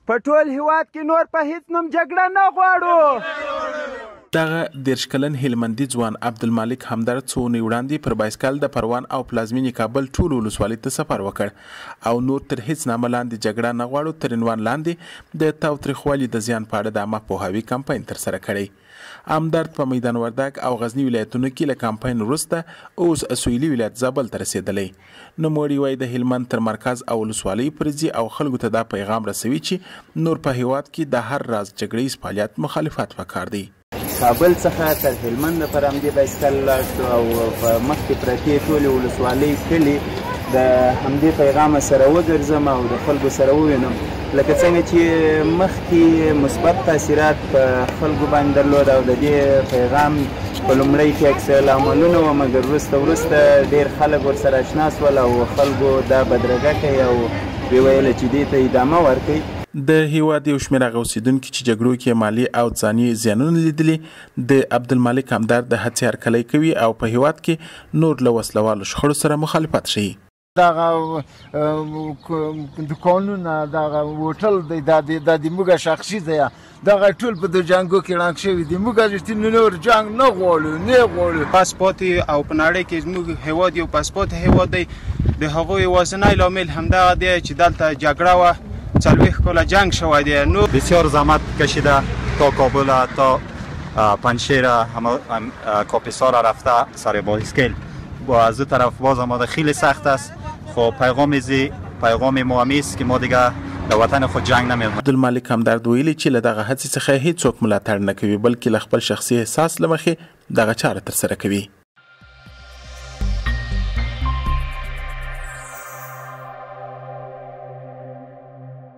په ټول هیواد کې نور په هیڅ نوم جګړه نه غواړو. دغه 30 کلن هلمندي ځوان عبدالمالک همدرد څو ورځې وړاندې پر بایسکل د پروان او پلازمینې کابل ټولو ولسوالۍ ته سفر وکړ او نور تر هیڅ نامه لاندې جګړه نه غواړو تر عنوان لاندې د تاوتریخوالي د زیان په اړه د عامه پوهاوي کمپاین ترسره کړی. همدرد په میدان وردګ او غزني ولایتونو کې له کمپاین وروسته اوس سویلي ولایت زابل ته رسېدلی. نوموړي وایي د هلمند تر مرکز او ولسوالۍ پورې ځي او خلکو ته دا پیغام رسوي چې نور په هیواد کې د هر راز جګړیز فعالیت مخالفت پکار دی. کابل څخه تر هلمند پر همدې بایسکل لاړ شو او په مخکې پرتې ټولې ولسوالۍ کلي د همدې پیغام سره وګرځم او د خلکو سره ووینم لکه څنګه چې مخکې مثبت تاثیرات په خلکو باندې درلود او د دې پیغام په لومړي کې عکس العملونه وه مګر وروسته ډېر خلک ورسره اشنا شول او خلکو دا بدرګه کوي او ویې ویله چې دې ته ادامه ورکوي. د هیواد یو شمېر هغه اوسېدونکي چې جګړو کې مالي او ځاني زیانونه لیدلي د عبدالمالک همدرد د هڅې هرکلی کوي او په هیواد کې نور له وسلوالو شخړو سره مخالفت ښیي. دغه قانون دغه هوټل دی دا د موږ شخصي دی دغه ټول په د جنګو کې ړنګ شوي دي. موږ رښتینې نور جنګ نه غواړو. پاسپورت او په نړۍ کې زموږ هیواد یو پاسپورت هیواد دی. د هغوی یوازینی لامل همدغه دی چې دلته جګړه وه 40 کاله جنگ شوی دی. بسیار زحمت کشیده تا کابل تا پنجشیر کاپیسا را رفته سر بایسکل با از اون طرف باز آماده خیلی سخت است. خب پیغام ما همیست که ما دیگه د وطن خود جنگ نمی‌کنیم. عبدالمالک همدرد ویلي چې له دغه هڅې څخه هیڅوک ملاتړ نه کوي بلکې له خپل شخصي احساس له مخې دغه چاره ترسره کوي.